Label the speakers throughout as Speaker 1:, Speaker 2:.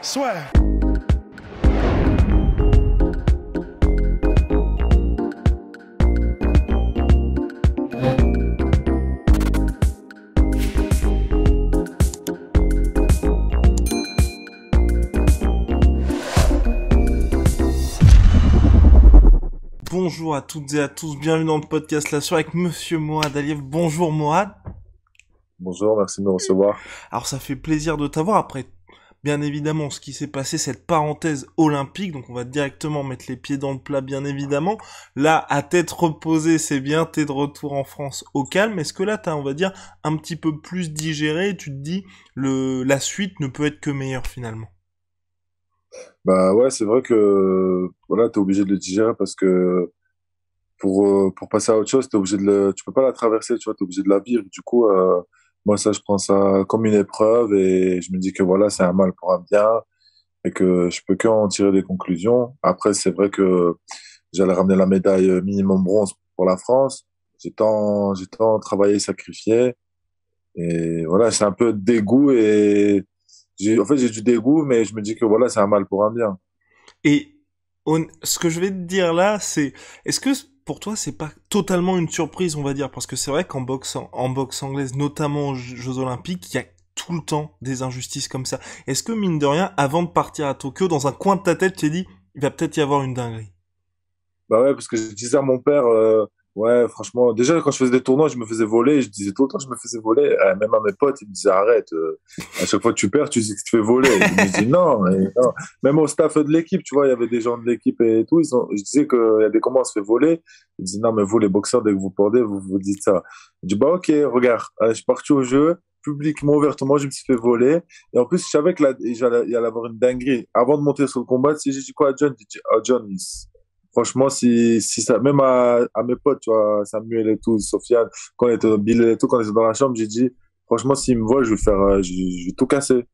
Speaker 1: Swag. Bonjour à toutes et à tous, bienvenue dans le podcast La Soirée avec Monsieur Mourad Aliev. Bonjour Mourad.
Speaker 2: Bonjour, merci de me recevoir.
Speaker 1: Alors ça fait plaisir de t'avoir après, bien évidemment, ce qui s'est passé, cette parenthèse olympique, donc on va directement mettre les pieds dans le plat, bien évidemment. Là, à tête reposée, c'est bien, t'es de retour en France au calme. Est-ce que là, t'as, on va dire, un petit peu plus digéré et tu te dis, la suite ne peut être que meilleure finalement?
Speaker 2: Bah ouais, c'est vrai que voilà, t'es obligé de le digérer parce que pour passer à autre chose, tu peux pas la traverser, tu vois, t'es obligé de la vivre. Du coup, moi ça, je prends ça comme une épreuve et je me dis que voilà, c'est un mal pour un bien et que je peux qu'en tirer des conclusions. Après, c'est vrai que j'allais ramener la médaille minimum bronze pour la France. J'ai tant travaillé, sacrifié et voilà, c'est un peu de dégoût et j'ai du dégoût, mais je me dis que voilà, c'est un mal pour un bien.
Speaker 1: Et ce que je vais te dire là, c'est, est-ce que pour toi c'est pas totalement une surprise, on va dire, parce que c'est vrai qu'en boxe, en boxe anglaise, notamment aux Jeux Olympiques, il y a tout le temps des injustices comme ça. Est-ce que mine de rien, avant de partir à Tokyo, dans un coin de ta tête, tu t'es dit, il va peut-être y avoir une dinguerie?
Speaker 2: Bah ouais, parce que je disais à mon père, ouais, franchement, déjà quand je faisais des tournois, je me faisais voler, je disais tout le temps que je me faisais voler. Même à mes potes, ils me disaient arrête, à chaque fois que tu perds, tu dis que tu te fais voler. Je me dis non, et non. Même au staff de l'équipe, tu vois, il y avait des gens de l'équipe et tout, je disais qu'il y a des comments, on se fait voler. Ils disaient non, mais vous, les boxeurs, dès que vous perdez, vous vous dites ça. Je dis bah ok, regarde, je suis parti au jeu, publiquement, ouvertement, je me suis fait voler. Et en plus, je savais que là, il allait avoir une dinguerie. Avant de monter sur le combat, si j'ai dit quoi à John, j'ai dit, ah John, franchement, si ça, même à mes potes, tu vois, Samuel et tout, Sofiane, quand on était au Bill et tout, quand on était dans la chambre, j'ai dit, franchement, s'ils me voient, je vais faire, je vais tout casser.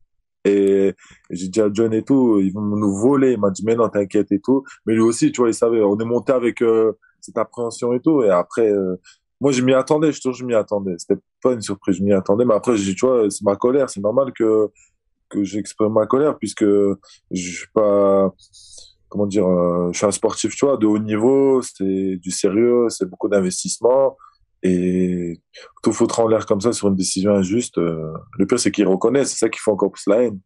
Speaker 2: Et j'ai dit à John et tout, ils vont nous voler. Il m'a dit, mais non, t'inquiète et tout. Mais lui aussi, tu vois, il savait, on est monté avec cette appréhension et tout. Et après, moi, je m'y attendais, je m'y attendais. C'était pas une surprise, je m'y attendais. Mais après, j'ai dit, tu vois, c'est ma colère. C'est normal que j'exprime ma colère puisque je suis pas, comment dire, je suis un sportif, tu vois, de haut niveau, c'est du sérieux, c'est beaucoup d'investissement et tout foutre en l'air comme ça sur une décision injuste, le pire c'est qu'ils reconnaissent, c'est ça qui fait encore plus la haine.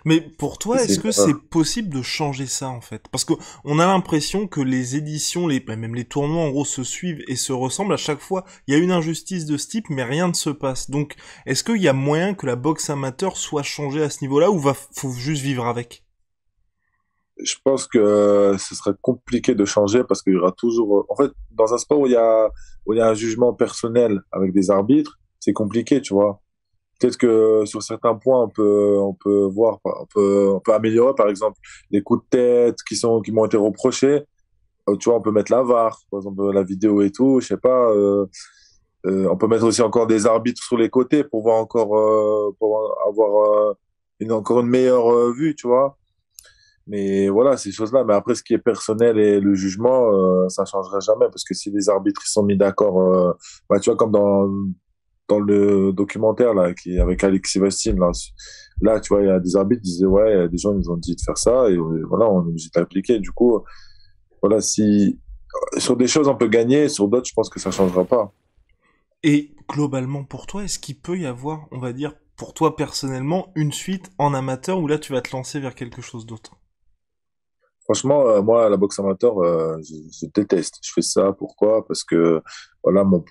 Speaker 1: Mais pour
Speaker 2: Et
Speaker 1: toi,
Speaker 2: c'est
Speaker 1: est-ce
Speaker 2: une
Speaker 1: que c'est
Speaker 2: erreur.
Speaker 1: possible de changer ça en fait? Parce que on a l'impression que les éditions, même les tournois en gros se suivent et se ressemblent à chaque fois. Il y a une injustice de ce type, mais rien ne se passe. Donc, est-ce qu'il y a moyen que la boxe amateur soit changée à ce niveau-là ou faut juste vivre avec?
Speaker 2: Je pense que ce serait compliqué de changer parce qu'il y aura toujours, en fait, dans un sport où il y a un jugement personnel avec des arbitres, c'est compliqué, tu vois. Peut-être que sur certains points, on peut voir, on peut améliorer, par exemple, les coups de tête qui m'ont été reprochés. Tu vois, on peut mettre la VAR, par exemple, la vidéo et tout, je sais pas. On peut mettre aussi encore des arbitres sur les côtés pour voir encore, pour avoir encore une meilleure vue, tu vois. Mais voilà, ces choses-là. Mais après, ce qui est personnel et le jugement, ça changera jamais parce que si les arbitres ils sont mis d'accord, bah, tu vois, comme dans le documentaire là, qui avec Alexis Vastine là, tu vois, il y a des arbitres qui disaient ouais, il y a des gens ils ont dit de faire ça et voilà, on est obligé d'appliquer. Du coup, voilà, si sur des choses on peut gagner, sur d'autres, je pense que ça changera pas.
Speaker 1: Et globalement, pour toi, est-ce qu'il peut y avoir, on va dire, pour toi personnellement, une suite en amateur où là tu vas te lancer vers quelque chose d'autre?
Speaker 2: Franchement, moi, la boxe amateur, je déteste. Je fais ça, pourquoi? Parce que, voilà, mon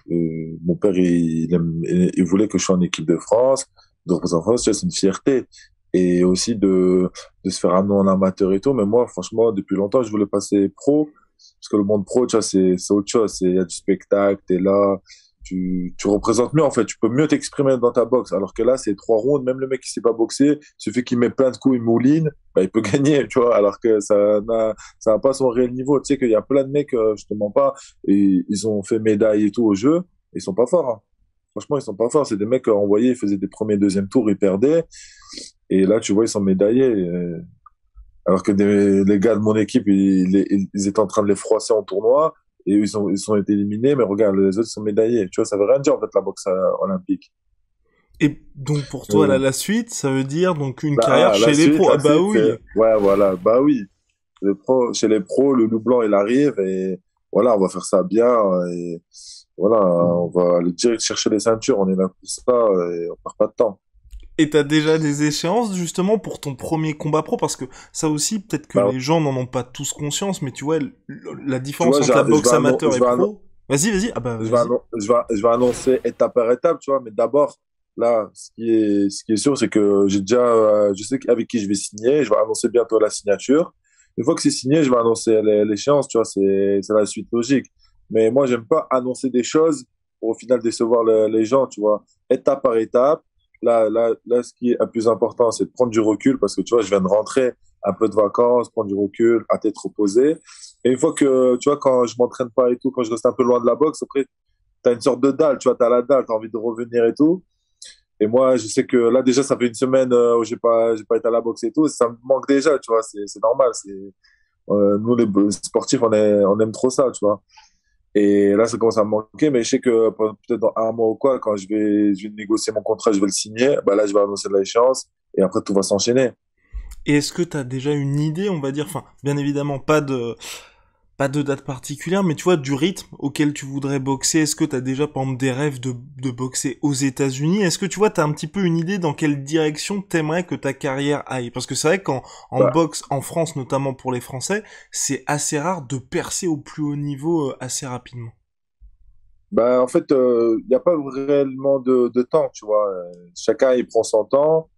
Speaker 2: père, il voulait que je sois en équipe de France, de représenter la France, tu vois, c'est une fierté. Et aussi de se faire un nom en amateur et tout. Mais moi, franchement, depuis longtemps, je voulais passer pro. Parce que le monde pro, tu vois, c'est autre chose. Il y a du spectacle, t'es là, tu représentes mieux, en fait. Tu peux mieux t'exprimer dans ta boxe. Alors que là, c'est 3 rounds. Même le mec qui sait pas boxer, il suffit qu'il met plein de coups, il mouline, bah, il peut gagner, tu vois. Alors que ça n'a pas son réel niveau. Tu sais qu'il y a plein de mecs, je te mens pas, et ils ont fait médaille et tout au jeu. Ils sont pas forts, hein. Franchement, ils sont pas forts. C'est des mecs, on voyait, ils faisaient des premiers, deuxième tours, ils perdaient. Et là, tu vois, ils sont médaillés. Alors que les gars de mon équipe, ils étaient en train de les froisser en tournoi et ils ont été éliminés. Mais regarde, les autres sont médaillés. Tu vois, ça veut rien dire en fait la boxe olympique.
Speaker 1: Et donc pour toi, là,
Speaker 2: Euh,
Speaker 1: la suite, ça veut dire donc une
Speaker 2: bah,
Speaker 1: carrière chez les pros. Ah
Speaker 2: la
Speaker 1: bah
Speaker 2: suite,
Speaker 1: oui.
Speaker 2: ouais, voilà, bah oui. Chez les pros, le loup blanc, il arrive et voilà, on va faire ça bien et voilà, on va aller direct chercher les ceintures, on est là pour ça et on perd pas de temps.
Speaker 1: Et t'as déjà des échéances justement pour ton premier combat pro parce que ça aussi peut-être que
Speaker 2: Bah,
Speaker 1: les gens n'en ont pas tous conscience mais tu vois la
Speaker 2: tu
Speaker 1: différence
Speaker 2: vois,
Speaker 1: entre la boxe amateur et
Speaker 2: je vais,
Speaker 1: pro. Vas-y. Ah bah vas-y.
Speaker 2: je vais annoncer étape par étape, tu vois, mais d'abord, là, ce qui est sûr, c'est que j'ai déjà, je sais avec qui je vais signer, je vais annoncer bientôt la signature. Une fois que c'est signé, je vais annoncer l'échéance, tu vois, c'est la suite logique. Mais moi, j'aime pas annoncer des choses pour au final décevoir les gens, tu vois, étape par étape. Là, ce qui est le plus important, c'est de prendre du recul parce que, tu vois, je viens de rentrer un peu de vacances, prendre du recul, à tête reposée. Et une fois que, tu vois, quand je m'entraîne pas et tout, quand je reste un peu loin de la boxe, après, t'as une sorte de dalle, tu vois, t'as la dalle, t'as envie de revenir et tout. Et moi, je sais que là, déjà, ça fait une semaine où j'ai pas été à la boxe et tout, ça me manque déjà, tu vois, c'est normal. Nous, les sportifs, on aime trop ça, tu vois. Et là, ça commence à me manquer, mais je sais que peut-être dans un mois ou quoi, quand je vais négocier mon contrat, je vais le signer, bah là, je vais annoncer de l'échéance et après, tout va s'enchaîner.
Speaker 1: Et est-ce que t'as déjà une idée, on va dire, enfin bien évidemment pas de date particulière, mais tu vois, du rythme auquel tu voudrais boxer. Est-ce que t'as déjà, par exemple, des rêves de boxer aux États-Unis? Est-ce que tu vois, t'as un petit peu une idée dans quelle direction t'aimerais que ta carrière aille? Parce que c'est vrai en
Speaker 2: Bah,
Speaker 1: boxe, en France, notamment pour les Français, c'est assez rare de percer au plus haut niveau assez rapidement.
Speaker 2: bah, en fait, il n'y a pas réellement de temps, tu vois. Chacun, il prend son temps.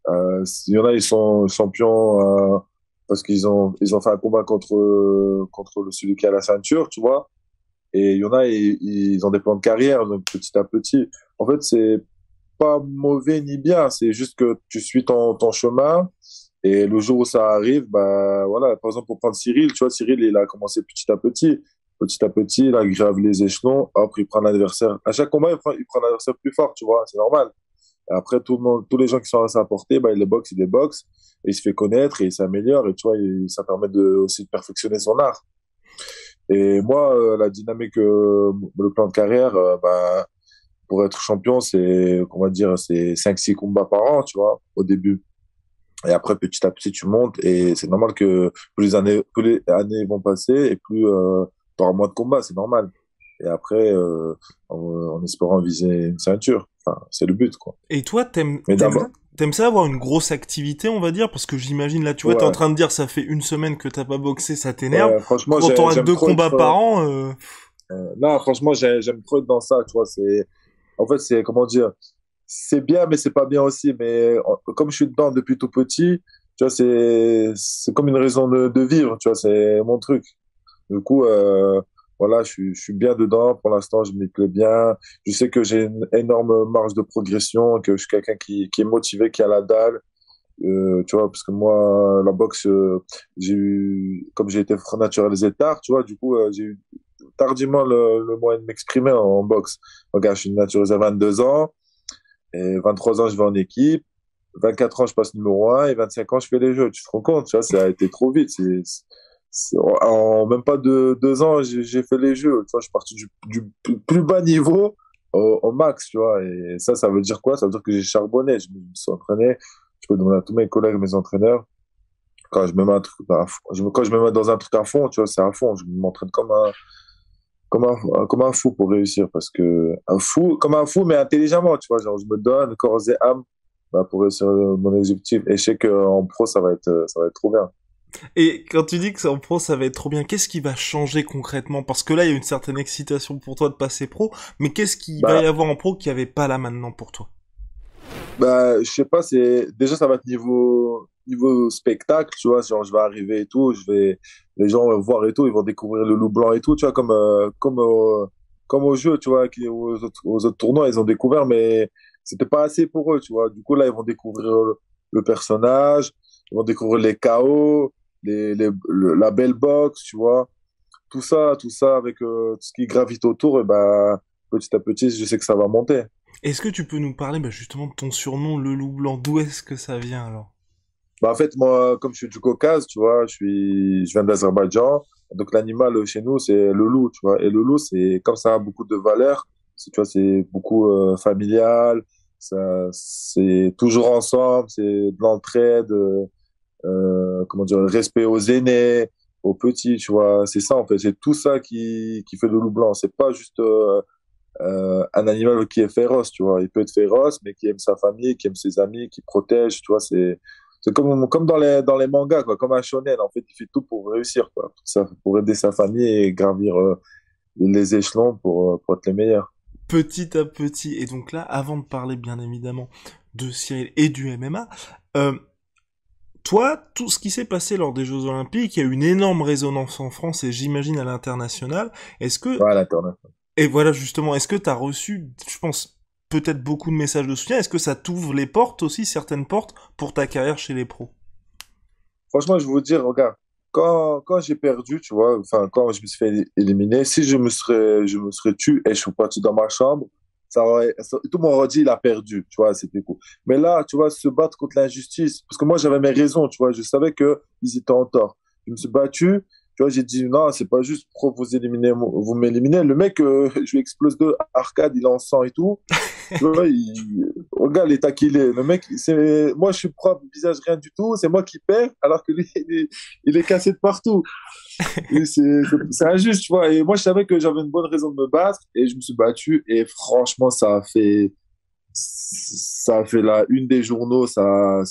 Speaker 2: Il y en a, ils sont champions parce ils ont fait un combat contre celui qui a la ceinture, tu vois. Et il y en a, ils ont des plans de carrière, donc petit à petit. En fait, c'est pas mauvais ni bien, c'est juste que tu suis ton chemin et le jour où ça arrive, bah voilà. Par exemple, pour prendre Cyril, tu vois, Cyril, il a commencé petit à petit. Petit à petit, il a gravé les échelons. Hop, il prend l'adversaire. À chaque combat, il prend l'adversaire plus fort, tu vois. C'est normal. Et après, tout le monde, tous les gens qui sont à sa portée, bah, il les boxe, et il se fait connaître et il s'améliore, et tu vois, ça permet aussi de perfectionner son art. Et moi, la dynamique, le plan de carrière, bah, pour être champion, c'est, on va dire, c'est 5 6 combats par an, tu vois, au début. Et après, petit à petit, tu montes, et c'est normal que plus les années vont passer, et plus, tu auras moins de combats, c'est normal. Et après, en espérant viser une ceinture. Enfin, c'est le but, quoi.
Speaker 1: Et toi,
Speaker 2: Mais d'abord,
Speaker 1: t'aimes ça avoir une grosse activité, on va dire? Parce que j'imagine, là, tu vois, t'es en
Speaker 2: ouais.
Speaker 1: train de dire, ça fait une semaine que t'as pas boxé, ça t'énerve.
Speaker 2: Ouais, franchement,
Speaker 1: Quand t'auras
Speaker 2: j'aime
Speaker 1: deux
Speaker 2: trop
Speaker 1: combats
Speaker 2: être.
Speaker 1: par an,
Speaker 2: Non, franchement, j'aime trop être dans ça. Tu vois, en fait, c'est comment dire, c'est bien, mais c'est pas bien aussi. Mais comme je suis dedans depuis tout petit, tu vois, c'est comme une raison de vivre. Tu vois, c'est mon truc. Du coup, voilà, je suis bien dedans. Pour l'instant, je m'y plais bien. Je sais que j'ai une énorme marge de progression, que je suis quelqu'un qui est motivé, qui a la dalle. Tu vois, parce que moi, la boxe, comme j'ai été naturalisé tard, tu vois, du coup, j'ai eu tardivement le moyen de m'exprimer en boxe. Regarde, je suis naturalisé à 22 ans, et 23 ans, je vais en équipe, 24 ans, je passe numéro un et 25 ans, je fais les jeux. Tu te rends compte, tu vois, ça a été trop vite. En même pas de 2 ans, j'ai fait les jeux. Tu vois, je suis parti du plus bas niveau au max, tu vois. Et ça veut dire quoi? Ça veut dire que j'ai charbonné. Je me suis entraîné. Je peux demander à tous mes collègues, mes entraîneurs. Quand je me mets un truc à fond, quand je me mets dans un truc à fond, tu vois, c'est à fond. Je m'entraîne comme un fou pour réussir parce que comme un fou, mais intelligemment, tu vois. Genre, je me donne corps et âme, bah, pour réussir mon objectif. Et je sais qu'en pro, ça va être trop bien.
Speaker 1: et quand tu dis que c'est en pro, ça va être trop bien, qu'est-ce qui va changer concrètement? Parce que là, il y a une certaine excitation pour toi de passer pro, mais qu'est-ce qu'il va y
Speaker 2: Bah,
Speaker 1: avoir en pro qu'il n'y avait pas là maintenant pour toi?
Speaker 2: je sais pas, déjà, ça va être niveau spectacle, tu vois. Genre, je vais arriver et tout, les gens vont voir et tout, ils vont découvrir le loup blanc et tout, tu vois, comme au jeu, tu vois, aux autres tournois, ils ont découvert, mais c'était pas assez pour eux, tu vois. Du coup, là, ils vont découvrir le personnage, ils vont découvrir les KO, la belle boxe, tu vois. Tout ça avec tout ce qui gravite autour, et ben, petit à petit, je sais que ça va monter.
Speaker 1: Est-ce que tu peux nous parler bah, justement de ton surnom, le loup blanc? D'où est-ce que ça vient alors?
Speaker 2: Bah, en fait, moi, comme je suis du Caucase, tu vois, je viens d'Azerbaïdjan. Donc, l'animal chez nous, c'est le loup, tu vois. Et le loup, c'est, comme ça a beaucoup de valeur, tu vois, c'est beaucoup familial. c'est toujours ensemble, c'est de l'entraide, comment dire, le respect aux aînés, aux petits, tu vois. C'est ça, en fait. C'est tout ça qui fait le loup blanc. C'est pas juste un animal qui est féroce, tu vois. Il peut être féroce, mais qui aime sa famille, qui aime ses amis, qui protège, tu vois. C'est comme dans les mangas, quoi. Comme un shonen, en fait. Il fait tout pour réussir, quoi. Tout ça, pour aider sa famille et gravir les échelons pour être les meilleurs.
Speaker 1: Petit à petit. Et donc là, avant de parler bien évidemment de Cyril et du MMA, euh, toi, tout ce qui s'est passé lors des Jeux Olympiques, il y a eu une énorme résonance en France et j'imagine à l'international. Est-ce que,
Speaker 2: Ouais, l'internet.
Speaker 1: et voilà justement, est-ce que t'as reçu, je pense, peut-être beaucoup de messages de soutien? Est-ce que ça t'ouvre les portes aussi, certaines portes, pour ta carrière chez les pros?
Speaker 2: Franchement, je vais vous dire, regarde, quand j'ai perdu, tu vois, enfin, quand je me suis fait éliminer, si je me serais tué et je suis parti dans ma chambre, tout le monde aurait dit, il a perdu, tu vois, c'était cool. Mais là, tu vois, se battre contre l'injustice, parce que moi, j'avais mes raisons, tu vois, je savais que ils étaient en tort. Je me suis battu, tu vois, j'ai dit, non, c'est pas juste pour vous éliminer, vous m'éliminez. Le mec, je lui explose deux arcades, il est en sang et tout. Tu vois, regarde l'état qu'il est. Le mec, moi, je suis propre, visage, rien du tout. C'est moi qui perds, alors que lui, il est cassé de partout. Et c'est injuste, tu vois. Et moi, je savais que j'avais une bonne raison de me battre et je me suis battu. Et franchement, ça a fait la une des journaux. Ça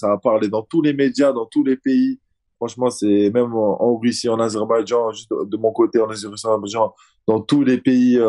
Speaker 2: a parlé dans tous les médias, dans tous les pays. Franchement, c'est même en Russie, en Azerbaïdjan, juste de mon côté, en Azerbaïdjan, dans tous les pays.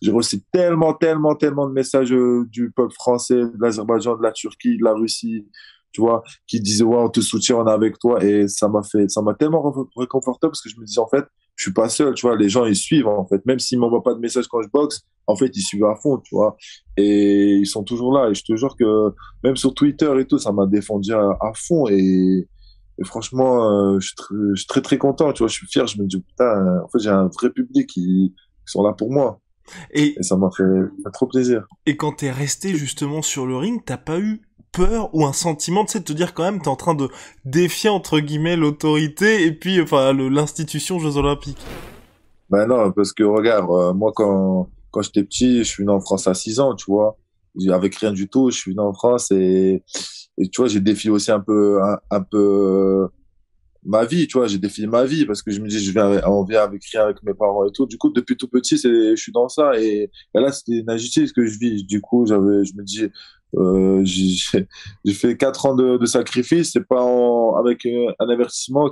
Speaker 2: J'ai reçu tellement de messages du peuple français, de l'Azerbaïdjan, de la Turquie, de la Russie, tu vois, qui disaient, ouais, on te soutient, on est avec toi. Et ça m'a tellement réconforté parce que je me disais, en fait, je suis pas seul, tu vois, les gens, ils suivent, en fait. Même s'ils m'envoient pas de messages quand je boxe, en fait, ils suivent à fond, tu vois. Et ils sont toujours là. Et je te jure que même sur Twitter et tout, ça m'a défendu à fond. Et franchement, je suis très content, tu vois, je suis fier, je me dis, putain, en fait, j'ai un vrai public qui sont là pour moi. Et
Speaker 1: Et,
Speaker 2: ça m'a fait trop plaisir.
Speaker 1: et quand t'es resté justement sur le ring, t'as pas eu peur ou un sentiment, tu sais, de te dire quand même, t'es en train de défier, entre guillemets, l'autorité et puis, enfin, l'institution Jeux Olympiques.
Speaker 2: Ben non, parce que regarde, moi, quand j'étais petit, je suis venu en France à 6 ans, tu vois, avec rien du tout, je suis venu en France et tu vois, j'ai défié aussi un peu ma vie, tu vois, j'ai défini ma vie parce que je me dis, on vient avec rien avec mes parents et tout. Du coup, depuis tout petit, je suis dans ça et là, c'était une injustice que je vis. Du coup, je me dis, j'ai fait 4 ans de sacrifice, c'est pas avec un avertissement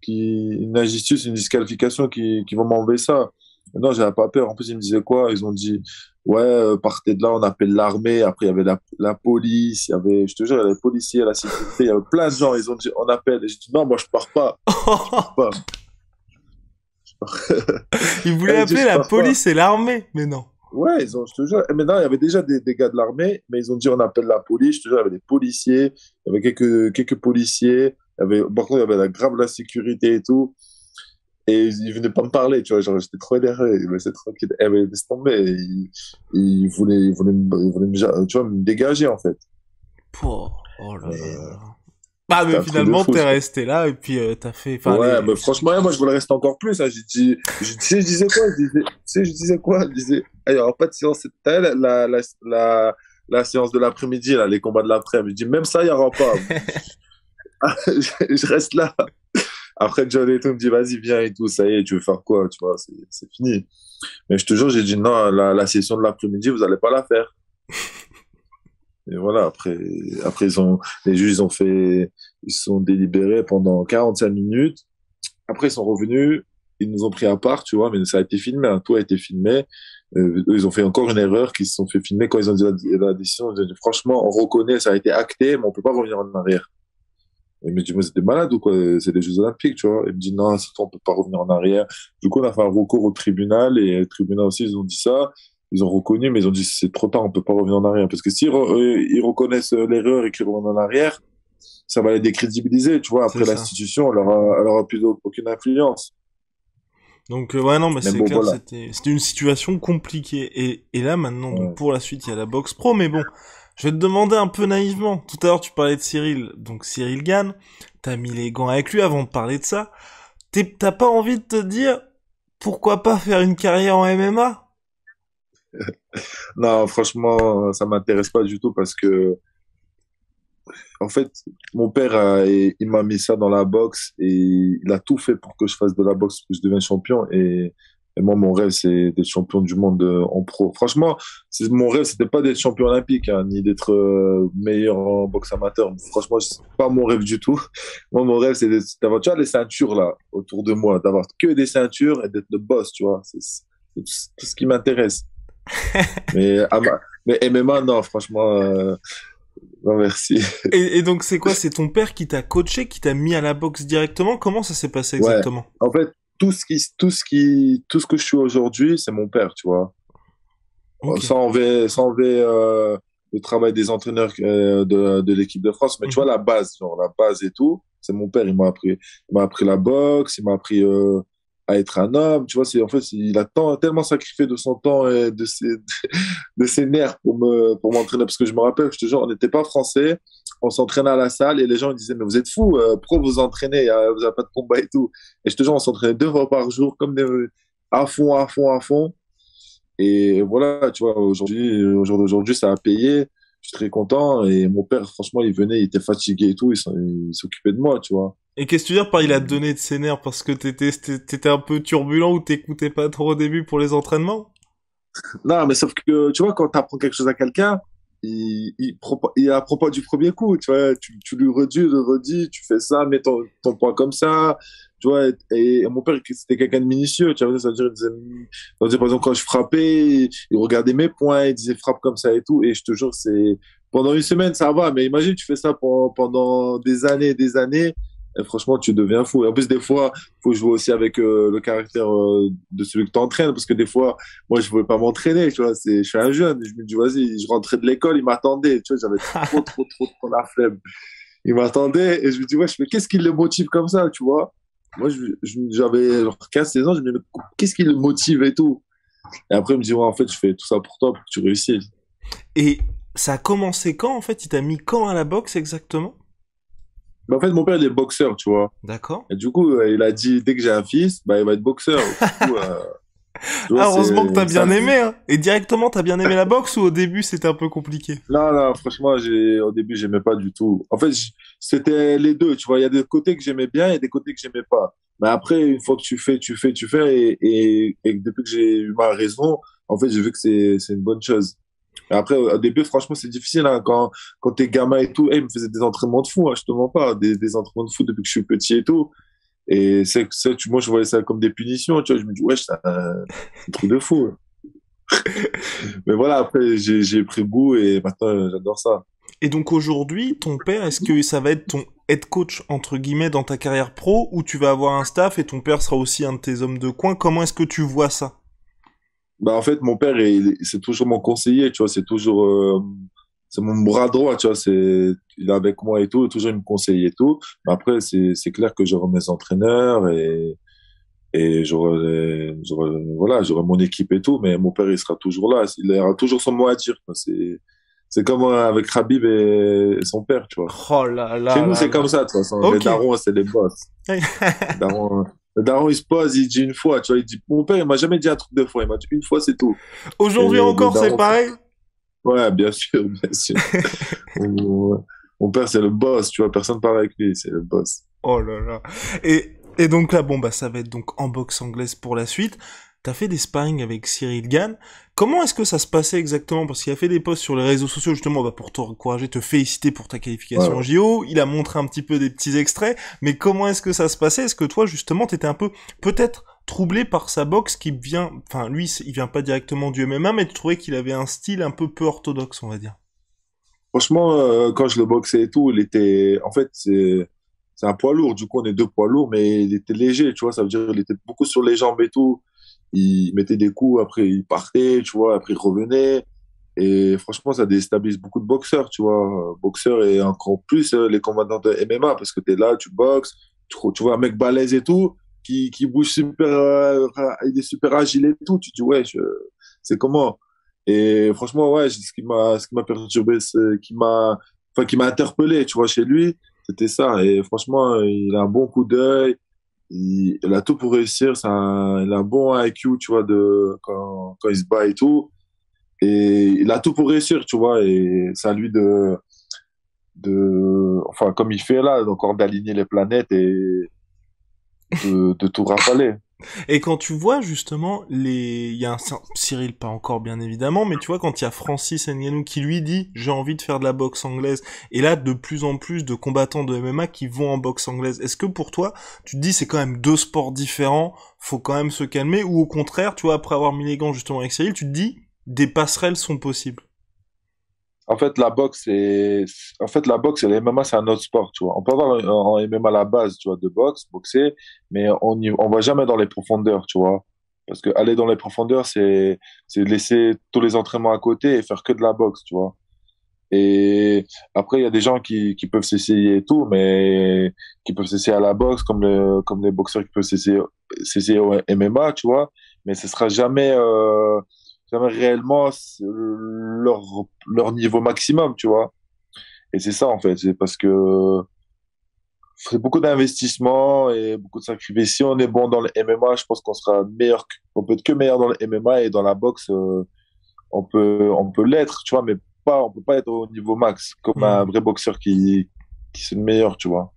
Speaker 2: une injustice, une disqualification qui va m'enlever ça. Non, j'avais pas peur. En plus, ils me disaient quoi? Ils ont dit, ouais, partez de là, on appelle l'armée. Après, il y avait la police, il y avait, je te jure, il y avait les policiers, la sécurité, il y avait plein de gens. Ils ont dit, on appelle. Et j'ai dit, non, moi, je pars pas. Je pars pas.
Speaker 1: Ils voulaient
Speaker 2: Elle dit,
Speaker 1: appeler
Speaker 2: je
Speaker 1: la
Speaker 2: pars pas.
Speaker 1: police et l'armée, mais non.
Speaker 2: Ouais, je te jure. Et maintenant, il y avait déjà des gars de l'armée, mais ils ont dit, on appelle la police. Je te jure, il y avait des policiers, il y avait quelques policiers. Par contre, il y avait la sécurité et tout. Et il venait pas me parler, tu vois, genre, j'étais trop énervé, il me laissait tranquille. Eh, mais laisse tomber, il voulait tu vois, me dégager, en fait.
Speaker 1: Pouah, oh là là là
Speaker 2: Mais
Speaker 1: là. Bah,
Speaker 2: c'était
Speaker 1: mais
Speaker 2: un truc de
Speaker 1: finalement,
Speaker 2: fou,
Speaker 1: t'es
Speaker 2: ça.
Speaker 1: resté là et puis t'as fait, enfin,
Speaker 2: Ouais, mais franchement, moi, je voulais rester encore plus, hein. J'ai dit, tu sais, je disais quoi? Tu sais, je disais quoi? Je disais, ah, il y aura pas de séance, t'as vu la séance de l'après-midi, là, les combats de l'après-midi. Je dis, même ça, il y aura pas. Je reste là. Après, John et tout me dit, vas-y, viens et tout, ça y est, tu veux faire quoi, tu vois, c'est fini. Mais je te jure, j'ai dit non, la session de l'après-midi, vous allez pas la faire. Et voilà, après les juges ils sont délibérés pendant 45 minutes. Après, ils sont revenus, ils nous ont pris à part, tu vois, mais ça a été filmé, hein, tout a été filmé. Eux, ils ont fait encore une erreur, qu'ils se sont fait filmer quand ils ont dit la décision. Ils ont dit, franchement, on reconnaît, ça a été acté, mais on peut pas revenir en arrière. Il me dit, moi, c'était malade ou quoi? C'est les Jeux Olympiques, tu vois. Il me dit, non, on peut pas revenir en arrière. Du coup, on a fait un recours au tribunal et le tribunal aussi, ils ont dit ça. Ils ont reconnu, mais ils ont dit, c'est trop tard, on peut pas revenir en arrière. Parce que si ils reconnaissent l'erreur et qu'ils reviennent en arrière, ça va les décrédibiliser, tu vois.
Speaker 1: c'est
Speaker 2: Après,
Speaker 1: ça.
Speaker 2: l'institution, elle aura plus aucune influence.
Speaker 1: Donc, ouais, non, mais
Speaker 2: Mais
Speaker 1: c'est
Speaker 2: bon,
Speaker 1: clair,
Speaker 2: voilà.
Speaker 1: c'était une situation compliquée. Et là, maintenant, donc,
Speaker 2: Ouais.
Speaker 1: pour la suite, il y a la boxe pro, mais bon, je vais te demander un peu naïvement. Tout à l'heure, tu parlais de Cyril, donc Cyril Gann. T'as mis les gants avec lui avant de parler de ça. T'as pas envie de te dire, pourquoi pas faire une carrière en MMA?
Speaker 2: Non, franchement, ça m'intéresse pas du tout parce que, en fait, mon père, il m'a mis ça dans la boxe et il a tout fait pour que je fasse de la boxe, pour que je devienne champion. Et moi, mon rêve, c'est d'être champion du monde en pro. Franchement, mon rêve, c'était pas d'être champion olympique, hein, ni d'être meilleur en boxe amateur. Franchement, c'est pas mon rêve du tout. Moi, mon rêve, c'est d'avoir, tu vois, les ceintures là autour de moi, d'avoir que des ceintures et d'être le boss, tu vois. C'est tout ce qui m'intéresse. Mais, mais MMA, non, franchement, non, merci.
Speaker 1: Et donc c'est quoi? C'est ton père qui t'a coaché, qui t'a mis à la boxe directement? Comment ça s'est passé
Speaker 2: Ouais.
Speaker 1: exactement?
Speaker 2: En fait, tout ce que je suis aujourd'hui, c'est mon père, tu vois.
Speaker 1: Ok.
Speaker 2: Sans enlever le travail des entraîneurs de l'équipe de France, mais tu vois
Speaker 1: Mhm.
Speaker 2: la base, genre la base et tout, c'est mon père. Il m'a appris la boxe, il m'a appris à être un homme. Tu vois, c'est en fait, il a tellement sacrifié de son temps et de ses de ses nerfs pour m'entraîner parce que je me rappelle, je te jure, on n'était pas français, on s'entraînait à la salle et les gens ils disaient mais vous êtes fous, pourquoi vous entraînez, vous avez pas de combat et tout. Et je te jure, on s'entraînait 2 fois par jour comme des à fond, à fond, à fond. Et voilà, tu vois, au jour d'aujourd'hui, ça a payé. Je suis très content. Et mon père, franchement, il venait, il était fatigué et tout. Il s'occupait de moi, tu vois.
Speaker 1: Et qu'est-ce que tu veux dire par il a donné de ses nerfs parce que t'étais un peu turbulent ou t'écoutais pas trop au début pour les entraînements?
Speaker 2: Non, mais sauf que, tu vois, quand tu apprends quelque chose à quelqu'un, il apprend pas du premier coup, tu vois. Tu lui redis, le redis, tu fais ça, mets ton point comme ça, tu vois. Et mon père, c'était quelqu'un de minutieux, tu vois. C'est-à-dire, par exemple, quand je frappais, il regardait mes points, il disait frappe comme ça et tout. Et je te jure, pendant une semaine, ça va, mais imagine, tu fais ça pendant des années et des années. Et franchement, tu deviens fou. Et en plus, des fois, faut jouer aussi avec le caractère de celui que tu entraînes, parce que des fois, moi, je voulais pas m'entraîner, tu vois, je suis un jeune, je me dis, vas-y, je rentrais de l'école, il m'attendait, tu vois, j'avais trop la flemme. Il m'attendait, et je me dis, ouais, qu'est-ce qui le motive comme ça, tu vois? Moi, j'avais genre 15-16 ans, je me dis, mais qu'est-ce qui le motive et tout? Et après, il me dit, ouais, en fait, je fais tout ça pour toi, pour que tu réussisses.
Speaker 1: Et ça a commencé quand en fait? Il t'a mis quand à la boxe exactement?
Speaker 2: Mais en fait, mon père, il est boxeur, tu vois.
Speaker 1: D'accord.
Speaker 2: Et du coup, il a dit, dès que j'ai un fils, bah, il va être boxeur. Du coup, tu vois,
Speaker 1: Ah, heureusement que t'as
Speaker 2: c'est
Speaker 1: bien
Speaker 2: ça.
Speaker 1: aimé, hein. Et directement, t'as bien aimé la boxe ou au début c'était un peu compliqué?
Speaker 2: Non, non, franchement, au début, j'aimais pas du tout. En fait, c'était les deux, tu vois. Il y a des côtés que j'aimais bien et des côtés que j'aimais pas. Mais après, une fois que tu fais, et depuis que j'ai eu ma raison, en fait, j'ai vu que c'est une bonne chose. Et après, au début, franchement, c'est difficile, hein, quand t'es gamin et tout. Il me faisait des entraînements de fou, hein, je te mens pas, des entraînements de fou depuis que je suis petit et tout. Et moi, je voyais ça comme des punitions, tu vois. Je me dis, ouais, c'est un truc de fou. Mais voilà, après, j'ai pris goût et maintenant, j'adore ça.
Speaker 1: Et donc aujourd'hui, ton père, est-ce que ça va être ton head coach entre guillemets dans ta carrière pro ou tu vas avoir un staff et ton père sera aussi un de tes hommes de coin? Comment est-ce que tu vois ça?
Speaker 2: Bah, en fait, mon père, c'est toujours mon conseiller, tu vois, c'est mon bras droit, tu vois, il est avec moi et tout, toujours il me conseille et tout. Mais après, c'est clair que j'aurai mes entraîneurs et voilà, j'aurai mon équipe et tout, mais mon père, il sera toujours là. Il aura toujours son mot à dire, quoi. C'est comme avec Khabib et son père, tu vois.
Speaker 1: Oh là
Speaker 2: Chez
Speaker 1: là
Speaker 2: nous,
Speaker 1: là
Speaker 2: c'est comme
Speaker 1: là.
Speaker 2: ça, de toute façon. Les
Speaker 1: Ok.
Speaker 2: darons, c'est les boss. Le daron, il se pose, il dit une fois, tu vois, il dit, mon père, il m'a jamais dit un truc 2 fois, il m'a dit une fois, c'est tout. Et
Speaker 1: Aujourd'hui
Speaker 2: le
Speaker 1: encore, c'est
Speaker 2: daron,
Speaker 1: pareil.
Speaker 2: ouais, bien sûr, bien sûr. Mon, mon père, c'est le boss, tu vois, personne parle avec lui, c'est le boss.
Speaker 1: Oh là là. Et donc là, bon, bah, ça va être donc en boxe anglaise pour la suite. T'as fait des sparring avec Cyril Gann. Comment est-ce que ça se passait exactement? Parce qu'il a fait des posts sur les réseaux sociaux, justement, bah, pour t'encourager, te féliciter pour ta qualification au
Speaker 2: Ouais.
Speaker 1: JO. Il a montré un petit peu des petits extraits. Mais comment est-ce que ça se passait? Est-ce que toi, justement, t'étais un peu, peut-être, troublé par sa boxe qui vient, enfin, lui, il vient pas directement du MMA, mais tu trouvais qu'il avait un style un peu orthodoxe, on va dire.
Speaker 2: Franchement, quand je le boxais et tout, en fait, c'est un poids lourd. Du coup, on est 2 poids lourds, mais il était léger, tu vois. Ça veut dire il était beaucoup sur les jambes et tout. Il mettait des coups, après il partait, tu vois, après il revenait. Et franchement, ça déstabilise beaucoup de boxeurs, tu vois. Boxeurs et encore plus les combattants de MMA, parce que tu es là, tu boxes, tu vois un mec balèze et tout, qui bouge super, il est super agile et tout. Tu te dis, ouais, c'est comment? Et franchement, ouais, ce qui m'a perturbé, qui m'a interpellé, tu vois, chez lui, c'était ça. Et franchement, il a un bon coup d'œil, il a tout pour réussir, il a un bon IQ, tu vois, quand il se bat et tout. Et il a tout pour réussir, tu vois, et c'est à lui enfin, comme il fait là, encore d'aligner les planètes et de tout rafaler.
Speaker 1: Et quand tu vois justement il y a Cyril pas encore bien évidemment, mais tu vois quand il y a Francis Ngannou qui lui dit j'ai envie de faire de la boxe anglaise, et là de plus en plus de combattants de MMA qui vont en boxe anglaise. Est-ce que pour toi tu te dis c'est quand même deux sports différents, faut quand même se calmer, ou au contraire tu vois après avoir mis les gants justement avec Cyril, tu te dis des passerelles sont possibles?
Speaker 2: En fait, la boxe et le MMA, c'est un autre sport, tu vois. On peut avoir en MMA la base, tu vois, de boxe, boxer, mais on va jamais dans les profondeurs, tu vois. Parce que aller dans les profondeurs, c'est laisser tous les entraînements à côté et faire que de la boxe, tu vois. Et après, il y a des gens qui peuvent s'essayer et tout, mais qui peuvent s'essayer à la boxe, comme les boxeurs qui peuvent s'essayer au MMA, tu vois. Mais ce sera jamais réellement leur, leur niveau maximum, tu vois. Et c'est ça, en fait. C'est parce que c'est beaucoup d'investissement et beaucoup de sacrifices. Si on est bon dans le MMA, je pense qu'on sera meilleur, on peut être que meilleur dans le MMA, et dans la boxe, on peut l'être, tu vois, mais on peut pas être au niveau max, comme un
Speaker 1: Hmm.
Speaker 2: vrai boxeur qui c'est le meilleur, tu vois.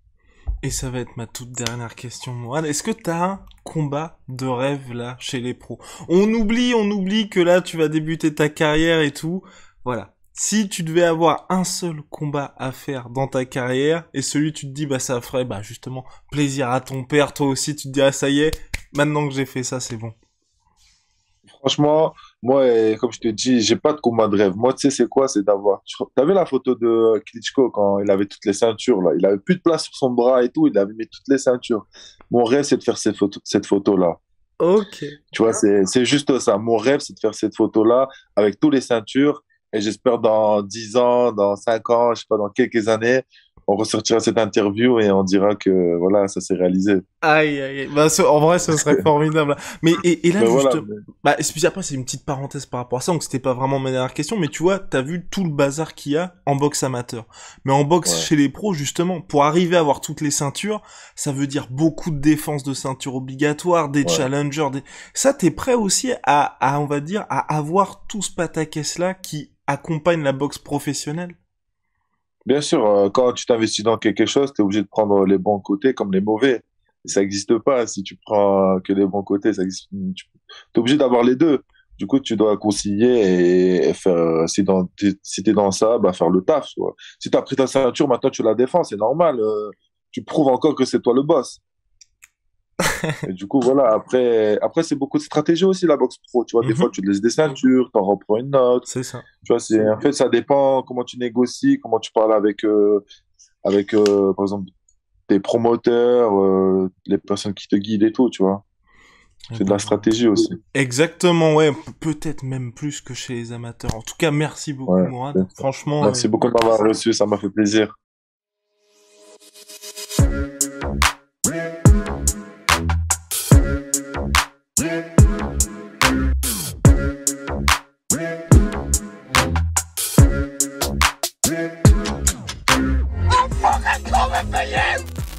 Speaker 1: Et ça va être ma toute dernière question, Mourad. Est-ce que t'as un combat de rêve là chez les pros? On oublie que là tu vas débuter ta carrière et tout. Voilà. Si tu devais avoir un seul combat à faire dans ta carrière, et celui tu te dis bah ça ferait bah justement plaisir à ton père, toi aussi tu te dirais ça y est, maintenant que j'ai fait ça c'est bon.
Speaker 2: Franchement, moi, comme je te dis, j'ai pas de combat de rêve. Moi, tu sais, c'est quoi? C'est d'avoir. T'as vu la photo de Klitschko quand il avait toutes les ceintures, là? Il avait plus de place sur son bras et tout, il avait mis toutes les ceintures. Mon rêve, c'est de faire cette photo-là.
Speaker 1: Ok.
Speaker 2: Tu vois, c'est juste ça. Mon rêve, c'est de faire cette photo-là avec tous les ceintures. Et j'espère dans 10 ans, dans 5 ans, je sais pas, dans quelques années, on ressortira cette interview et on dira que voilà, ça s'est réalisé.
Speaker 1: Aïe, aïe, aïe. Bah, en vrai, ce serait formidable. Mais, et là,
Speaker 2: Mais voilà.
Speaker 1: juste, bah, puis après, c'est une petite parenthèse par rapport à ça, donc c'était pas vraiment ma dernière question, mais tu vois, t'as vu tout le bazar qu'il y a en boxe amateur. Mais en boxe
Speaker 2: Ouais,
Speaker 1: chez les pros, justement, pour arriver à avoir toutes les ceintures, ça veut dire beaucoup de défense de ceinture obligatoire, des
Speaker 2: ouais.
Speaker 1: challengers, Ça, t'es prêt aussi on va dire, à avoir tout ce pataquès-là qui accompagne la boxe professionnelle?
Speaker 2: Bien sûr, quand tu t'investis dans quelque chose, tu es obligé de prendre les bons côtés comme les mauvais. Et ça n'existe pas. Si tu prends que les bons côtés, tu es obligé d'avoir les deux. Du coup, tu dois concilier et faire, si t'es dans ça, bah, faire le taf, tu vois. Si t'as pris ta ceinture, maintenant tu la défends, c'est normal. Tu prouves encore que c'est toi le boss. Et du coup, voilà, après c'est beaucoup de stratégie aussi, la boxe pro. Tu vois, des fois,
Speaker 1: Mhm.
Speaker 2: tu te laisses des ceintures, t'en reprends une autre.
Speaker 1: C'est ça.
Speaker 2: Tu vois, en fait, ça dépend comment tu négocies, comment tu parles avec par exemple, tes promoteurs, les personnes qui te guident et tout, tu vois.
Speaker 1: Eh
Speaker 2: C'est de la
Speaker 1: ben,
Speaker 2: stratégie aussi.
Speaker 1: exactement, ouais, peut-être même plus que chez les amateurs. En tout cas, merci beaucoup,
Speaker 2: Ouais.
Speaker 1: Mourad. Franchement,
Speaker 2: Merci beaucoup de m'avoir reçu, ça m'a fait plaisir.